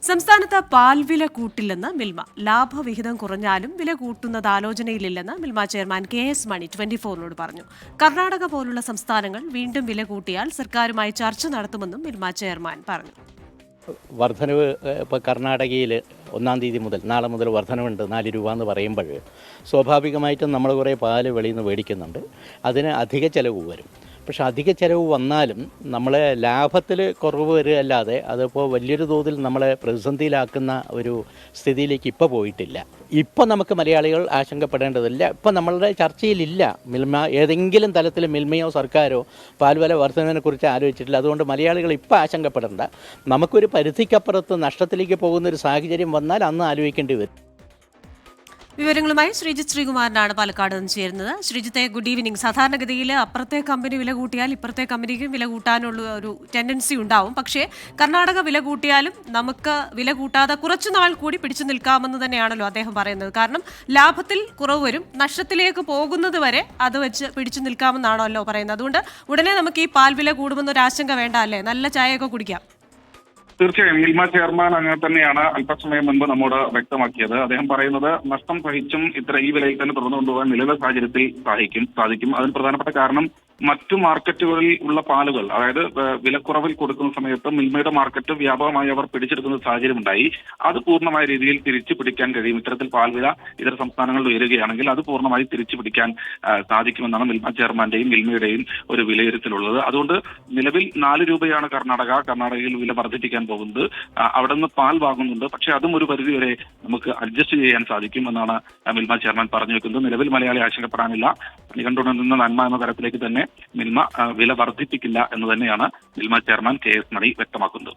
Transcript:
സംസ്ഥാനത്ത് പാൽ വില കൂട്ടില്ലെന്ന് മിൽമ. ലാഭവിഹിതം കുറഞ്ഞാലും വില കൂട്ടുന്നത് ആലോചനയിലില്ലെന്ന് മിൽമ ചെയർമാൻ KS മണി 24നോട് പറഞ്ഞു. കർണാടക പോലുള്ള സംസ്ഥാനങ്ങൾ വീണ്ടും വില കൂട്ടിയാൽ സർക്കാരുമായി ചർച്ച നടത്തുമെന്നും മിൽമ ചെയർമാൻ പറഞ്ഞു. വർധനവ് ഇപ്പോൾ കർണാടകയിൽ 1-ാം തീയതി മുതൽ നാളെ മുതൽ വർധനവുണ്ട് 4 രൂപ എന്ന് പറയുമ്പോൾ സ്വാഭാവികമായിട്ടും നമ്മൾ കുറേ പാല് വെളിയിൽ നിന്ന് മേടിക്കുന്നുണ്ട്. അതിന് അധിക ചിലവ് വരും. പക്ഷെ അധിക ചിലവ് വന്നാലും നമ്മളെ ലാഭത്തിൽ കുറവ് വരികയല്ലാതെ അതിപ്പോൾ വലിയൊരു തോതിൽ നമ്മളെ പ്രതിസന്ധിയിലാക്കുന്ന ഒരു സ്ഥിതിയിലേക്ക് ഇപ്പോൾ പോയിട്ടില്ല. ഇപ്പോൾ നമുക്ക് മലയാളികൾ ആശങ്കപ്പെടേണ്ടതില്ല. ഇപ്പോൾ നമ്മളുടെ ചർച്ചയിലില്ല മിൽമ ഏതെങ്കിലും തലത്തിൽ മിൽമയോ സർക്കാരോ പാൽവില വർധനവിനെക്കുറിച്ച് ആലോചിച്ചിട്ടില്ല. അതുകൊണ്ട് മലയാളികൾ ഇപ്പോൾ ആശങ്കപ്പെടേണ്ട. നമുക്കൊരു പരിധിക്കപ്പുറത്ത് നഷ്ടത്തിലേക്ക് പോകുന്നൊരു സാഹചര്യം വന്നാൽ അന്ന് ആലോചിക്കേണ്ടി വരും. വിവരങ്ങളുമായി ശ്രീജിത്ത് ശ്രീകുമാരനാണ് പാലക്കാട് നിന്ന് ചേരുന്നത്. ശ്രീജിത്തെ, ഗുഡ് ഈവനിങ്. സാധാരണഗതിയിൽ അപ്പുറത്തെ കമ്പനി വില കൂട്ടിയാൽ ഇപ്പുറത്തെ കമ്പനിക്കും വില കൂട്ടാനുള്ള ഒരു ടെൻഡൻസി ഉണ്ടാവും. പക്ഷേ കർണാടക വില കൂട്ടിയാലും നമുക്ക് വില കൂട്ടാതെ കുറച്ചുനാൾ കൂടി പിടിച്ചു നിൽക്കാമെന്ന് തന്നെയാണല്ലോ അദ്ദേഹം പറയുന്നത്. കാരണം ലാഭത്തിൽ കുറവ് വരും, നഷ്ടത്തിലേക്ക് പോകുന്നത് വരെ അത് വെച്ച് പിടിച്ചു നിൽക്കാമെന്നാണല്ലോ പറയുന്നത്. അതുകൊണ്ട് ഉടനെ നമുക്ക് ഈ പാൽ വില കൂടുമെന്നൊരു ആശങ്ക വേണ്ട അല്ലേ? നല്ല ചായയൊക്കെ കുടിക്കാം. തീർച്ചയായും മിൽമ ചെയർമാൻ അങ്ങനെ തന്നെയാണ് അല്പസമയം മുൻപ് നമ്മോട് വ്യക്തമാക്കിയത്. അദ്ദേഹം പറയുന്നത് നഷ്ടം സഹിച്ചും ഈ വിലയിൽ തന്നെ തുടർന്നു കൊണ്ടുപോകാൻ നിലവിലെ സാഹചര്യത്തിൽ സാധിക്കും. അതിന് പ്രധാനപ്പെട്ട കാരണം മറ്റു മാർക്കറ്റുകളിൽ ഉള്ള പാലുകൾ, അതായത് വിലക്കുറവിൽ കൊടുക്കുന്ന സമയത്ത് മിൽമയുടെ മാർക്കറ്റ് വ്യാപകമായി അവർ പിടിച്ചെടുക്കുന്ന സാഹചര്യം ഉണ്ടായി. അത് പൂർണ്ണമായ രീതിയിൽ തിരിച്ചു പിടിക്കാൻ കഴിയും. ഇത്തരത്തിൽ പാൽവില ഇതര സംസ്ഥാനങ്ങളിൽ ഉയരുകയാണെങ്കിൽ അത് പൂർണ്ണമായി തിരിച്ചു പിടിക്കാൻ സാധിക്കുമെന്നാണ് മിൽമ ചെയർമാന്റെയും മിൽമയുടെയും ഒരു വിലയിരുത്തലുള്ളത്. അതുകൊണ്ട് നിലവിൽ 4 രൂപയാണ് കർണാടകയിൽ വില വർദ്ധിപ്പിക്കാൻ പോകുന്നത്. അവിടെ നിന്ന് പാൽ വാങ്ങുന്നുണ്ട്. പക്ഷേ അതും ഒരു പരിധിവരെ നമുക്ക് അഡ്ജസ്റ്റ് ചെയ്യാൻ സാധിക്കും എന്നാണ് മിൽമ ചെയർമാൻ പറഞ്ഞു വെക്കുന്നത്. നിലവിൽ മലയാളി ആശങ്കപ്പെടാനില്ല. പണി കണ്ടുകൊണ്ടിരുന്ന നന്മ എന്ന തരത്തിലേക്ക് തന്നെ മിൽമ വില വർദ്ധിപ്പിക്കില്ല എന്ന് തന്നെയാണ് മിൽമ ചെയർമാൻ KS മണി വ്യക്തമാക്കുന്നത്.